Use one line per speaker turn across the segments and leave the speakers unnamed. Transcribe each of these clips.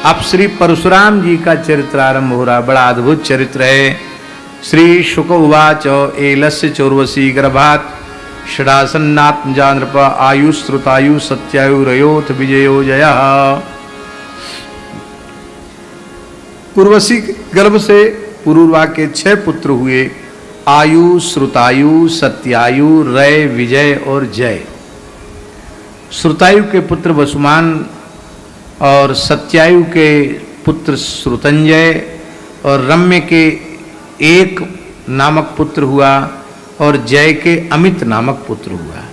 अब श्री परशुराम जी का चरित्र आरंभ हो रहा। बड़ा अद्भुत चरित्र है। श्री शुक उवाच एलस्य चौर्वशी गर्भात् षडासन्नात्मजा नृप आयुश्रुतायु सत्यायुरयोथ विजयो जयः। उर्वशी गर्भ से पुरुरवा के 6 पुत्र हुए, आयु, श्रुतायु, सत्यायु, रय, विजय और जय। श्रुतायु के पुत्र वसुमान और सत्यायु के पुत्र श्रुतंजय और रम्य के एक नामक पुत्र हुआ और जय के अमित नामक पुत्र हुआ।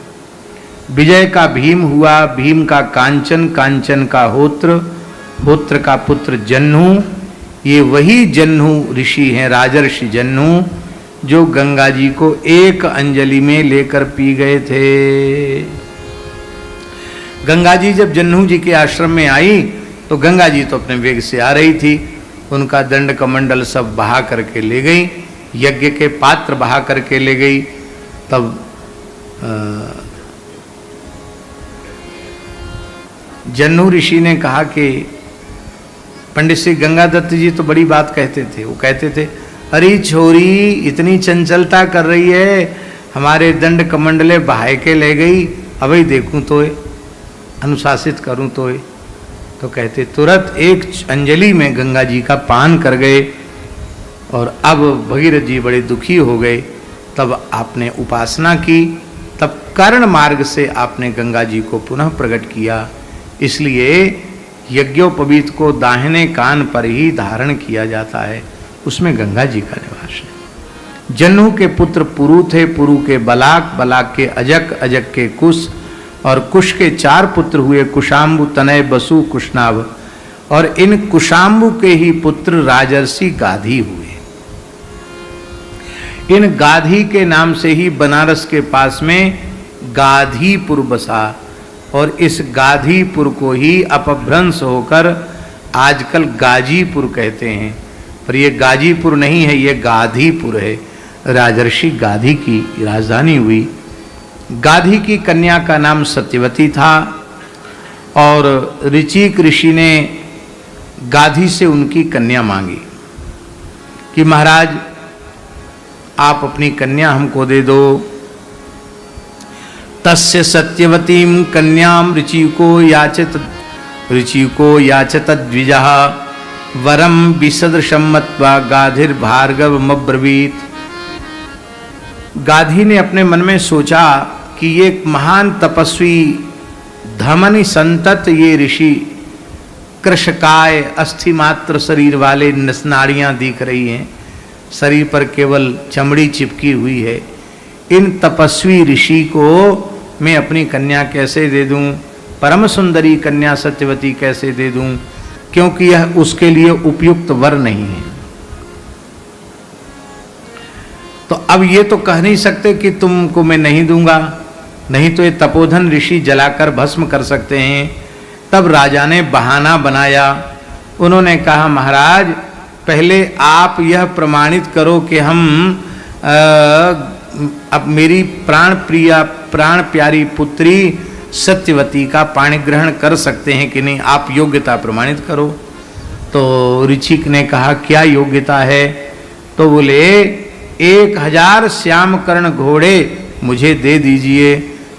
विजय का भीम हुआ, भीम का कांचन, कांचन का होत्र, होत्र का पुत्र जन्हू। ये वही जन्हू ऋषि हैं, राजर्षि जन्हू, जो गंगा जी को एक अंजलि में लेकर पी गए थे। गंगा जी जब जन्हू जी के आश्रम में आई तो गंगा जी तो अपने वेग से आ रही थी, उनका दंड कमंडल सब बहा करके ले गई, यज्ञ के पात्र बहा करके ले गई। तब जन्हू ऋषि ने कहा कि पंडित श्री गंगादत्त जी तो बड़ी बात कहते थे। वो कहते थे, अरे छोरी इतनी चंचलता कर रही है, हमारे दंड कमंडले बहाए के ले गई, अभी देखूं तो अनुशासित करूं तो कहते तुरंत एक अंजलि में गंगा जी का पान कर गए। और अब भगीरथ जी बड़े दुखी हो गए। तब आपने उपासना की, तब कर्ण मार्ग से आपने गंगा जी को पुनः प्रकट किया। इसलिए यज्ञोपवीत को दाहिने कान पर ही धारण किया जाता है, उसमें गंगा जी का निवास है। जन्हू के पुत्र पुरु थे, पुरु के बलाक, बलाक के अजक, अजक के कुश और कुश के 4 पुत्र हुए, कुशाम्बु, तनय, बसु, कुशनाभ। और इन कुशाम्बु के ही पुत्र राजर्षि गाधी हुए। इन गाधी के नाम से ही बनारस के पास में गाधीपुर बसा और इस गाधीपुर को ही अपभ्रंश होकर आजकल गाजीपुर कहते हैं। पर ये गाजीपुर नहीं है, ये गाधीपुर है। राजर्षि गाधी की राजधानी हुई। गाधी की कन्या का नाम सत्यवती था और ऋचिक ऋषि ने गाधी से उनकी कन्या मांगी कि महाराज आप अपनी कन्या हमको दे दो। तस्य सत्यवतीम कन्याम ऋचिको याचत द्विजः वरम विसदृशम मत्वा गाधिर्भार्गवमब्रवीत। गाधी ने अपने मन में सोचा कि ये महान तपस्वी धमनी संतत ये ऋषि, कृशकाय अस्थि मात्र शरीर वाले, नसनाड़ियां दिख रही हैं, शरीर पर केवल चमड़ी चिपकी हुई है। इन तपस्वी ऋषि को मैं अपनी कन्या कैसे दे दूं, परम सुंदरी कन्या सत्यवती कैसे दे दूं, क्योंकि यह उसके लिए उपयुक्त वर नहीं है। तो अब ये तो कह नहीं सकते कि तुमको मैं नहीं दूंगा, नहीं तो ये तपोधन ऋषि जलाकर भस्म कर सकते हैं। तब राजा ने बहाना बनाया। उन्होंने कहा महाराज पहले आप यह प्रमाणित करो कि हम अब मेरी प्राण प्यारी पुत्री सत्यवती का पाणी ग्रहण कर सकते हैं कि नहीं, आप योग्यता प्रमाणित करो। तो ऋचिक ने कहा क्या योग्यता है? तो बोले 1000 श्याम कर्ण घोड़े मुझे दे दीजिए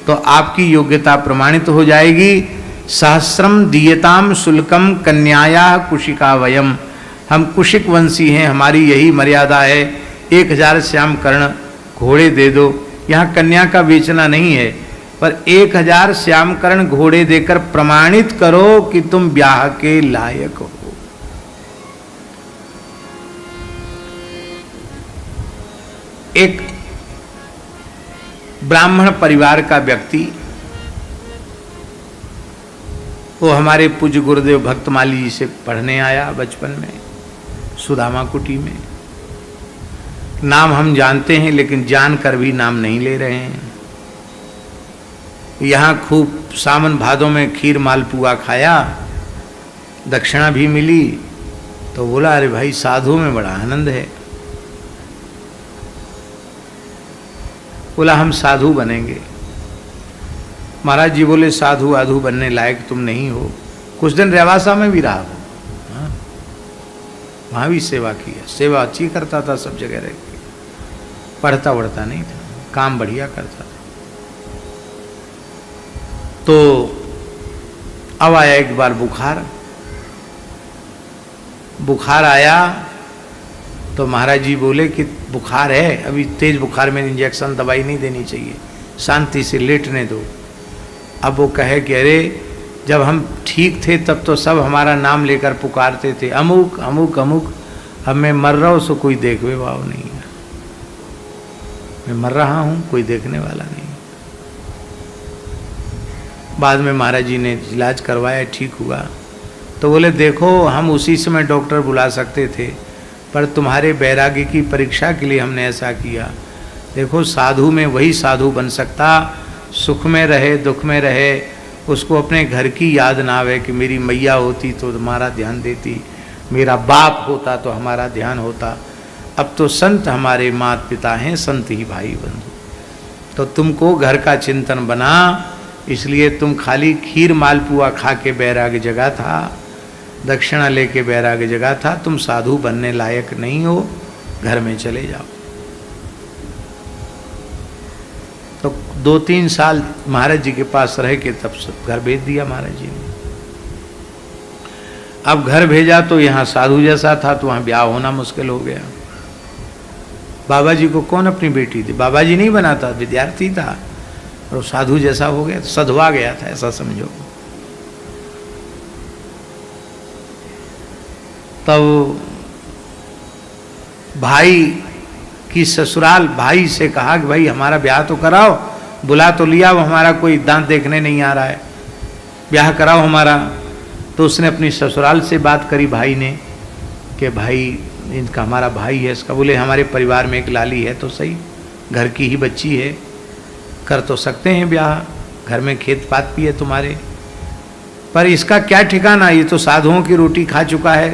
तो आपकी योग्यता प्रमाणित हो जाएगी। सहस्रम दीयताम शुल्कम कन्याया कुशिका वयम, हम कुशिक वंशी हैं, हमारी यही मर्यादा है, 1000 श्याम कर्ण घोड़े दे दो। यहाँ कन्या का बेचना नहीं है, पर 1000 श्याम कर्ण घोड़े देकर प्रमाणित करो कि तुम ब्याह के लायक हो। एक ब्राह्मण परिवार का व्यक्ति, वो हमारे पूज्य गुरुदेव भक्तमाली जी से पढ़ने आया बचपन में सुदामा कुटी में। नाम हम जानते हैं लेकिन जानकर भी नाम नहीं ले रहे हैं। यहाँ खूब सावन भादों में खीर मालपुआ खाया, दक्षिणा भी मिली, तो बोला अरे भाई साधु में बड़ा आनंद है। बोला हम साधु बनेंगे। महाराज जी बोले साधु आधु बनने लायक तुम नहीं हो। कुछ दिन रेवासा में भी रहा, वहाँ भी सेवा किया, सेवा अच्छी करता था सब जगह रह के, पढ़ता वढ़ता नहीं था, काम बढ़िया करता था। तो अब आया एक बार बुखार आया तो महाराज जी बोले कि बुखार है, अभी तेज बुखार में इंजेक्शन दवाई नहीं देनी चाहिए, शांति से लेटने दो। अब वो कहे कि अरे जब हम ठीक थे तब तो सब हमारा नाम लेकर पुकारते थे, अमुक अमुक अमुक, अब मैं मर रहा हूँ सो कोई देखने वाला नहीं है, मैं मर रहा हूँ कोई देखने वाला नहीं। बाद में महाराज जी ने इलाज करवाया, ठीक हुआ। तो बोले देखो हम उसी समय डॉक्टर बुला सकते थे, पर तुम्हारे वैराग्य की परीक्षा के लिए हमने ऐसा किया। देखो साधु में वही साधु बन सकता, सुख में रहे दुख में रहे, उसको अपने घर की याद ना आवे कि मेरी मैया होती तो तुम्हारा ध्यान देती, मेरा बाप होता तो हमारा ध्यान होता। अब तो संत हमारे माता पिता हैं, संत ही भाई बंधु। तो तुमको घर का चिंतन बना, इसलिए तुम खाली खीर मालपुआ खा के बैराग जगा था, दक्षिणा लेके बैराग जगा था, तुम साधु बनने लायक नहीं हो, घर में चले जाओ। तो 2-3 साल महाराज जी के पास रह के तब सब घर भेज दिया महाराज जी ने। अब घर भेजा तो यहाँ साधु जैसा था, तो वहाँ ब्याह होना मुश्किल हो गया। बाबा जी को कौन अपनी बेटी थी, बाबा जी नहीं बना था, विद्यार्थी था, और साधु जैसा हो गया, सधवा गया था, ऐसा समझो। तब भाई की ससुराल भाई से कहा कि भाई हमारा ब्याह तो कराओ, बुला तो लिया, वो हमारा कोई दांत देखने नहीं आ रहा है, ब्याह कराओ हमारा। तो उसने अपनी ससुराल से बात करी भाई ने कि भाई इनका हमारा भाई है इसका। बोले हमारे परिवार में एक लाली है तो सही, घर की ही बच्ची है, कर तो सकते हैं ब्याह, घर में खेत पात भी है तुम्हारे, पर इसका क्या ठिकाना, ये तो साधुओं की रोटी खा चुका है,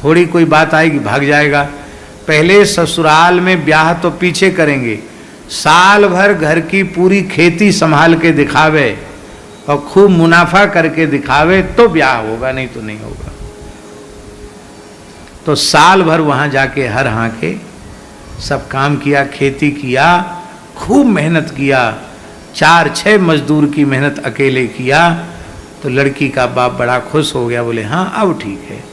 थोड़ी कोई बात आएगी भाग जाएगा। पहले ससुराल में ब्याह तो पीछे करेंगे, साल भर घर की पूरी खेती संभाल के दिखावे और खूब मुनाफा करके दिखावे तो ब्याह होगा, नहीं तो नहीं होगा। तो साल भर वहां जाके हर हाके सब काम किया, खेती किया, खूब मेहनत किया, 4-6 मजदूर की मेहनत अकेले किया। तो लड़की का बाप बड़ा खुश हो गया, बोले हाँ अब ठीक है,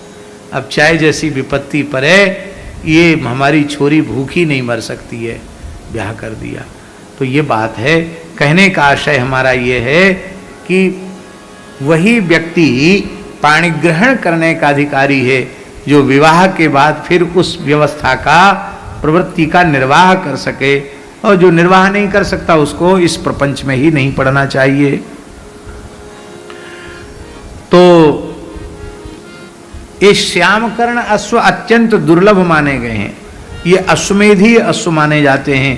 अब चाहे जैसी विपत्ति पड़े ये हमारी छोरी भूखी नहीं मर सकती है, ब्याह कर दिया। तो ये बात है, कहने का आशय हमारा ये है कि वही व्यक्ति पाणिग्रहण करने का अधिकारी है जो विवाह के बाद फिर उस व्यवस्था का प्रवृत्ति का निर्वाह कर सके, और जो निर्वाह नहीं कर सकता उसको इस प्रपंच में ही नहीं पढ़ना चाहिए। तो ये श्यामकर्ण अश्व अत्यंत दुर्लभ माने गए हैं, ये अश्वमेधी अश्व माने जाते हैं।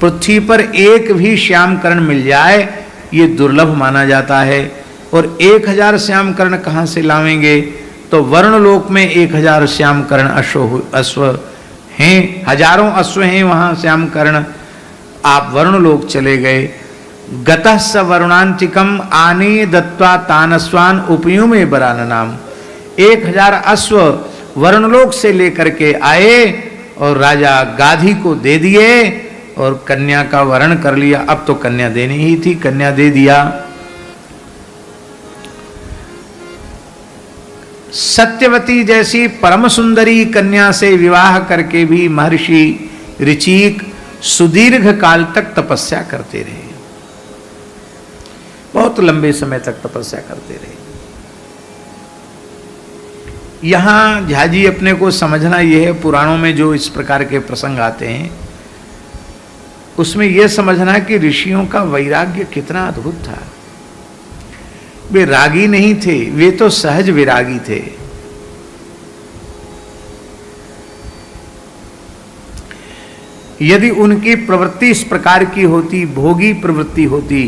पृथ्वी पर एक भी श्यामकर्ण मिल जाए ये दुर्लभ माना जाता है। और 1000 श्यामकर्ण कहाँ से लावेंगे, तो वर्णलोक में 1000 श्यामकर्ण अश्व हैं, हजारों अश्व हैं वहाँ श्यामकर्ण। आप वर्णलोक चले गए, गतः स वरुणांतिकम आने दत्वा तानस्वान उपयुमे बराननाम, 1000 अश्व वर्णलोक से लेकर के आए और राजा गाधी को दे दिए और कन्या का वरण कर लिया। अब तो कन्या देनी ही थी, कन्या दे दिया। सत्यवती जैसी परम सुंदरी कन्या से विवाह करके भी महर्षि ऋचिक सुदीर्घ काल तक तपस्या करते रहे, बहुत लंबे समय तक तपस्या करते रहे। यहां झाजी अपने को समझना यह है, पुराणों में जो इस प्रकार के प्रसंग आते हैं उसमें यह समझना कि ऋषियों का वैराग्य कितना अद्भुत था। वे रागी नहीं थे, वे तो सहज विरागी थे। यदि उनकी प्रवृत्ति इस प्रकार की होती, भोगी प्रवृत्ति होती,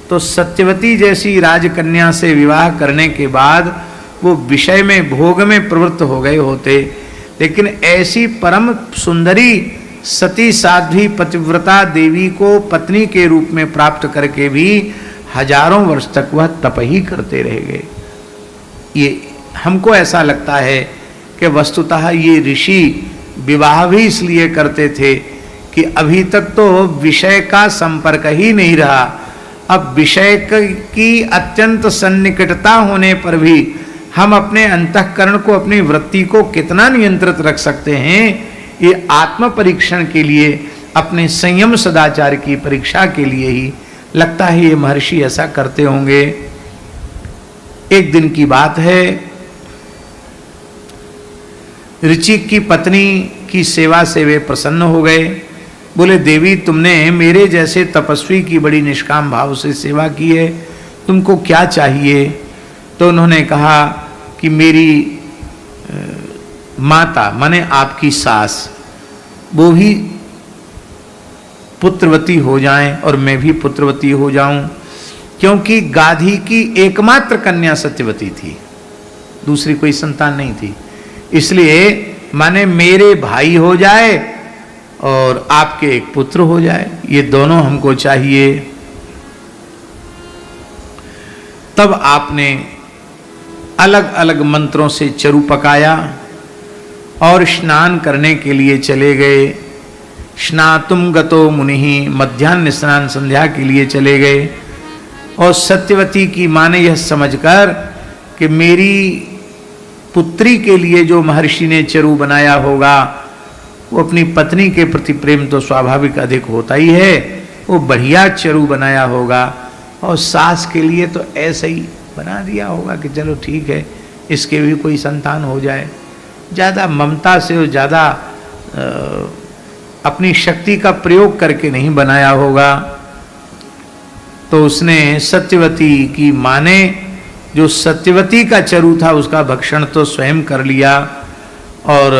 तो सत्यवती जैसी राजकन्या से विवाह करने के बाद वो विषय में भोग में प्रवृत्त हो गए होते। लेकिन ऐसी परम सुंदरी सती साध्वी पतिव्रता देवी को पत्नी के रूप में प्राप्त करके भी हजारों वर्ष तक वह तप ही करते रह गए। ये हमको ऐसा लगता है कि वस्तुतः ये ऋषि विवाह भी इसलिए करते थे कि अभी तक तो विषय का संपर्क ही नहीं रहा, अब विषय की अत्यंत सन्निकटता होने पर भी हम अपने अंतःकरण को, अपनी वृत्ति को कितना नियंत्रित रख सकते हैं, ये आत्म परीक्षण के लिए, अपने संयम सदाचार की परीक्षा के लिए ही लगता है ये महर्षि ऐसा करते होंगे। एक दिन की बात है, ऋचिक की पत्नी की सेवा से वे प्रसन्न हो गए। बोले देवी तुमने मेरे जैसे तपस्वी की बड़ी निष्काम भाव से सेवा की है, तुमको क्या चाहिए? तो उन्होंने कहा कि मेरी माता माने आपकी सास वो भी पुत्रवती हो जाएं और मैं भी पुत्रवती हो जाऊं, क्योंकि गाधी की एकमात्र कन्या सत्यवती थी, दूसरी कोई संतान नहीं थी, इसलिए माने मेरे भाई हो जाए और आपके एक पुत्र हो जाए, ये दोनों हमको चाहिए। तब आपने अलग अलग मंत्रों से चरु पकाया और स्नान करने के लिए चले गए। स्नातुम गतो मुनिहि, मध्याह्न स्नान संध्या के लिए चले गए। और सत्यवती की मां ने यह समझकर कि मेरी पुत्री के लिए जो महर्षि ने चरु बनाया होगा, वो अपनी पत्नी के प्रति प्रेम तो स्वाभाविक अधिक होता ही है, वो बढ़िया चरु बनाया होगा, और सास के लिए तो ऐसे ही बना दिया होगा कि चलो ठीक है इसके भी कोई संतान हो जाए। ज़्यादा ममता से और ज़्यादा अपनी शक्ति का प्रयोग करके नहीं बनाया होगा। तो उसने सत्यवती की मां ने जो सत्यवती का चरु था उसका भक्षण तो स्वयं कर लिया और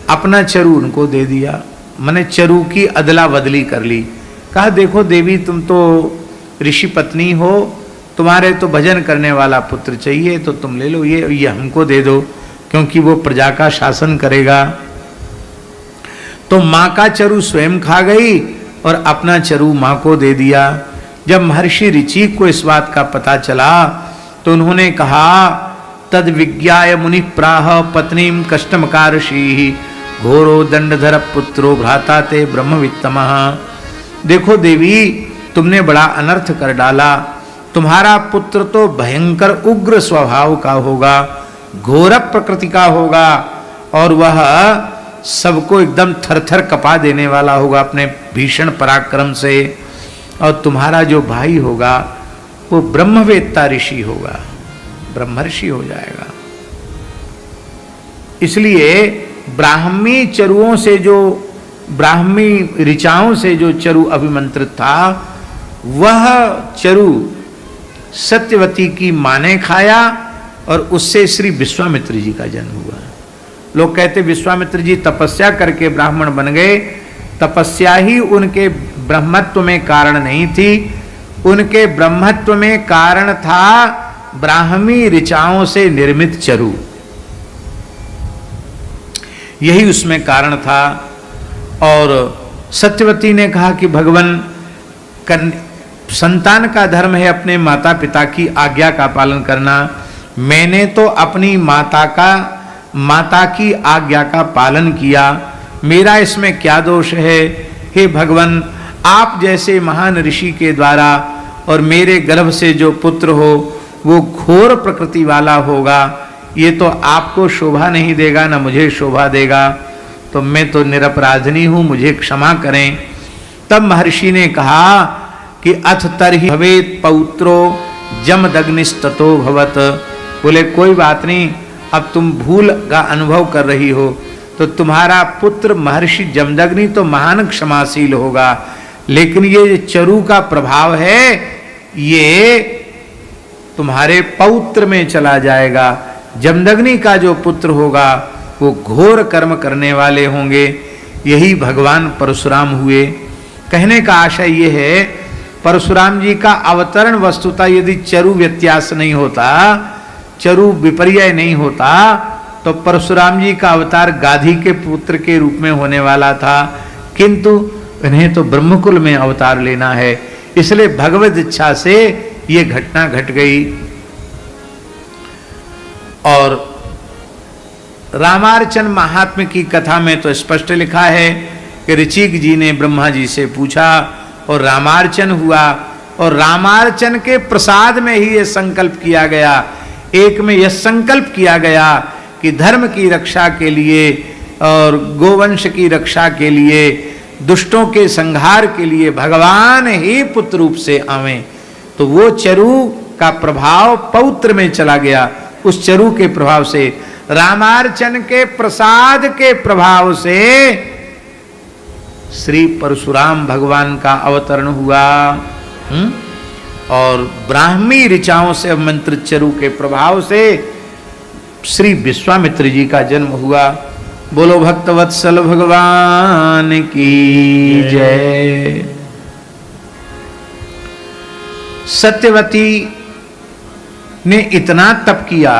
अपना चरु उनको दे दिया। मैंने चरु की अदला बदली कर ली। कहा देखो देवी तुम तो ऋषि पत्नी हो, तुम्हारे तो भजन करने वाला पुत्र चाहिए तो तुम ले लो, ये हमको दे दो क्योंकि वो प्रजा का शासन करेगा। तो मां का चरु स्वयं खा गई और अपना चरु मां को दे दिया। जब महर्षि ऋचिक को इस बात का पता चला तो उन्होंने कहा तद विज्ञाय मुनि प्राह पत्नीम कष्टमकारशी घोरो दंडधर पुत्रो भ्राता ते ब्रह्मवित्तमः। देखो देवी तुमने बड़ा अनर्थ कर डाला, तुम्हारा पुत्र तो भयंकर उग्र स्वभाव का होगा, घोर प्रकृति का होगा और वह सबको एकदम थरथर कपा देने वाला होगा अपने भीषण पराक्रम से। और तुम्हारा जो भाई होगा वो ब्रह्मवेत्ता ऋषि होगा, ब्रह्मर्षि हो जाएगा। इसलिए ब्राह्मी चरुओं से जो ब्राह्मी ऋचाओं से जो चरु अभिमंत्रित था वह चरु सत्यवती की मां ने खाया और उससे श्री विश्वामित्र जी का जन्म हुआ। लोग कहते विश्वामित्र जी तपस्या करके ब्राह्मण बन गए, तपस्या ही उनके ब्रह्मत्व में कारण नहीं थी, उनके ब्रह्मत्व में कारण था ब्राह्मी ऋचाओं से निर्मित चरु, यही उसमें कारण था। और सत्यवती ने कहा कि भगवान संतान का धर्म है अपने माता पिता की आज्ञा का पालन करना, मैंने तो अपनी माता की आज्ञा का पालन किया, मेरा इसमें क्या दोष है? हे भगवान आप जैसे महान ऋषि के द्वारा और मेरे गर्भ से जो पुत्र हो वो घोर प्रकृति वाला होगा, ये तो आपको शोभा नहीं देगा ना मुझे शोभा देगा, तो मैं तो निरपराधनी हूं, मुझे क्षमा करें। तब महर्षि ने कहा कि अथ तरहि भवेत पौत्रो जमदग्निस्ततो भवत। बोले कोई बात नहीं, अब तुम भूल का अनुभव कर रही हो तो तुम्हारा पुत्र महर्षि जमदग्नि तो महान क्षमाशील होगा, लेकिन ये चरु का प्रभाव है ये तुम्हारे पौत्र में चला जाएगा। जमदग्नि का जो पुत्र होगा वो घोर कर्म करने वाले होंगे। यही भगवान परशुराम हुए। कहने का आशय ये है परशुराम जी का अवतरण वस्तुतः यदि चरु व्यत्यास नहीं होता, चरु विपर्यय नहीं होता, तो परशुराम जी का अवतार गाधी के पुत्र के रूप में होने वाला था, किंतु इन्हें तो ब्रह्मकुल में अवतार लेना है, इसलिए भगवत इच्छा से ये घटना घट गई। और रामार्चन महात्म्य की कथा में तो स्पष्ट लिखा है कि ऋचिक जी ने ब्रह्मा जी से पूछा और रामार्चन हुआ, और रामार्चन के प्रसाद में ही यह संकल्प किया गया, एक में यह संकल्प किया गया कि धर्म की रक्षा के लिए और गोवंश की रक्षा के लिए, दुष्टों के संहार के लिए भगवान ही पुत्र रूप से आवें। तो वो चरु का प्रभाव पौत्र में चला गया, उस चरु के प्रभाव से, रामार्चन के प्रसाद के प्रभाव से श्री परशुराम भगवान का अवतरण हुआ। और ब्राह्मी ऋचाओं से मंत्रित चरु के प्रभाव से श्री विश्वामित्र जी का जन्म हुआ। बोलो भक्तवत्सल भगवान की जय। सत्यवती ने इतना तप किया,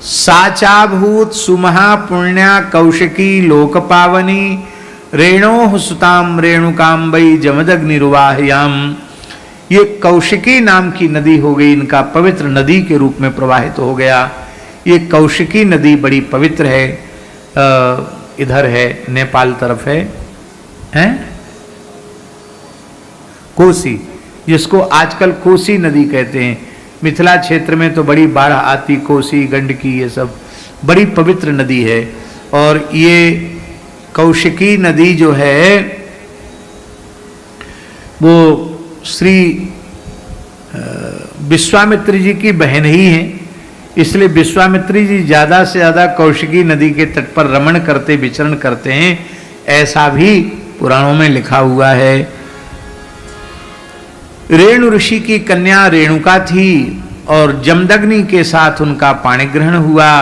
साचाभूत सुमहा पुण्या कौशिकी लोक पावनी रेणो सुताम रेणुकाम्बई जमदग्निरुवाहयाम। ये कौशिकी नाम की नदी हो गई, इनका पवित्र नदी के रूप में प्रवाहित हो गया। ये कौशिकी नदी बड़ी पवित्र है, इधर है, नेपाल तरफ है, हैं? कोसी, जिसको आजकल कोसी नदी कहते हैं। मिथिला क्षेत्र में तो बड़ी बाढ़ आती, कोसी गंडकी ये सब बड़ी पवित्र नदी है। और ये कौशिकी नदी जो है वो श्री विश्वामित्र जी की बहन ही है, इसलिए विश्वामित्र जी ज्यादा से ज्यादा कौशिकी नदी के तट पर रमण करते विचरण करते हैं, ऐसा भी पुराणों में लिखा हुआ है। रेणु ऋषि की कन्या रेणुका थी और जमदग्नि के साथ उनका पाणिग्रहण हुआ,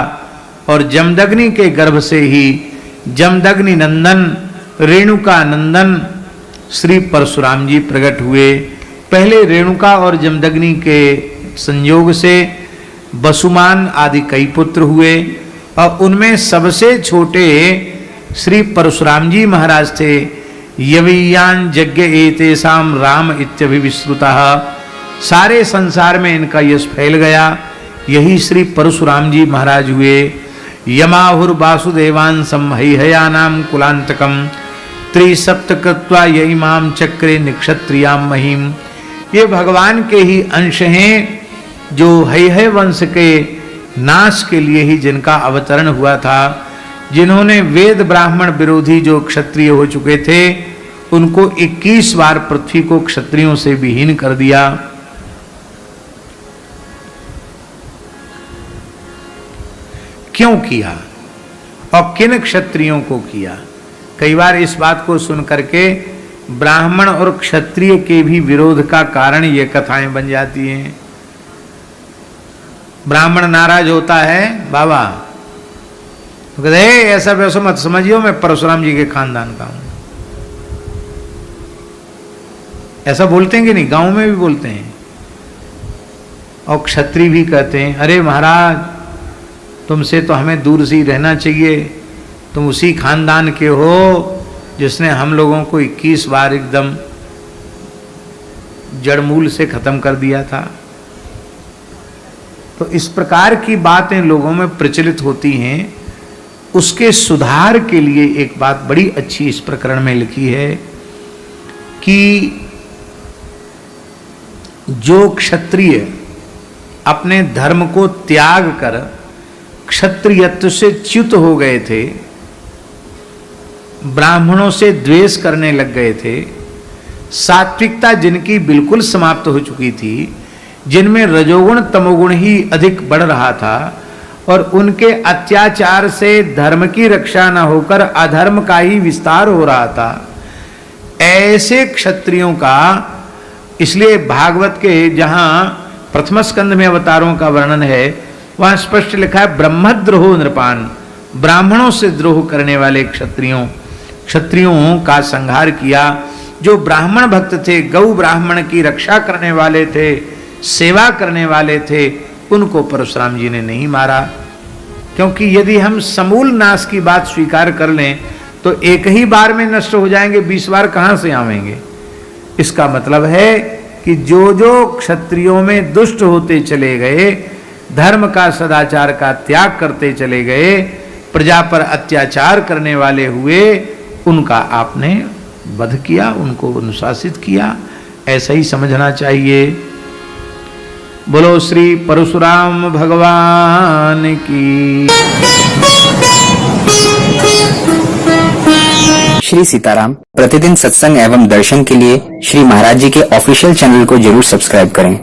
और जमदग्नि के गर्भ से ही जमदग्नि नंदन रेणुका नंदन श्री परशुराम जी प्रकट हुए। पहले रेणुका और जमदग्नि के संयोग से वसुमान आदि कई पुत्र हुए, और उनमें सबसे छोटे श्री परशुराम जी महाराज थे। यवीयान यज्ञ एतेषाम राम इत्यभिविश्रुतः। सारे संसार में इनका यश फैल गया, यही श्री परशुराम जी महाराज हुए। यमाहुर वासुदेवान संहयानाम कुलांतकम त्रिसप्त कृत्वा यईमाम चक्रे निक्षत्रियाम महिम। ये भगवान के ही अंश हैं, जो हय वंश के नाश के लिए ही जिनका अवतरण हुआ था। जिन्होंने वेद ब्राह्मण विरोधी जो क्षत्रिय हो चुके थे, उनको 21 बार पृथ्वी को क्षत्रियों से विहीन कर दिया। क्यों किया और किन क्षत्रियों को किया? कई बार इस बात को सुन करके ब्राह्मण और क्षत्रिय के भी विरोध का कारण ये कथाएं बन जाती हैं। ब्राह्मण नाराज होता है, बाबा तो कहते हैं ऐसा वैसा मत समझियो, मैं परशुराम जी के खानदान का हूं। ऐसा बोलते हैं कि नहीं? गांव में भी बोलते हैं। और क्षत्रिय भी कहते हैं, अरे महाराज तुमसे तो हमें दूर से ही रहना चाहिए, तुम उसी खानदान के हो जिसने हम लोगों को 21 बार एकदम जड़मूल से खत्म कर दिया था। तो इस प्रकार की बातें लोगों में प्रचलित होती हैं। उसके सुधार के लिए एक बात बड़ी अच्छी इस प्रकरण में लिखी है कि जो क्षत्रिय अपने धर्म को त्याग कर क्षत्रियत्व से च्युत हो गए थे, ब्राह्मणों से द्वेष करने लग गए थे, सात्विकता जिनकी बिल्कुल समाप्त हो चुकी थी, जिनमें रजोगुण तमोगुण ही अधिक बढ़ रहा था, और उनके अत्याचार से धर्म की रक्षा न होकर अधर्म का ही विस्तार हो रहा था, ऐसे क्षत्रियों का, इसलिए भागवत के जहां प्रथम स्कंध में अवतारों का वर्णन है, वहां स्पष्ट लिखा है ब्रह्मद्रोहो नृपान, ब्राह्मणों से द्रोह करने वाले क्षत्रियों का संहार किया। जो ब्राह्मण भक्त थे, गौ ब्राह्मण की रक्षा करने वाले थे, सेवा करने वाले थे, उनको परशुराम जी ने नहीं मारा। क्योंकि यदि हम समूल नाश की बात स्वीकार कर लें तो एक ही बार में नष्ट हो जाएंगे, 20 बार कहां से आवेंगे। इसका मतलब है कि जो जो क्षत्रियों में दुष्ट होते चले गए, धर्म का सदाचार का त्याग करते चले गए, प्रजा पर अत्याचार करने वाले हुए, उनका आपने वध किया, उनको अनुशासित किया, ऐसा ही समझना चाहिए। बोलो श्री परशुराम भगवान की।
श्री सीताराम। प्रतिदिन सत्संग एवं दर्शन के लिए श्री महाराज जी के ऑफिशियल चैनल को जरूर सब्सक्राइब करें।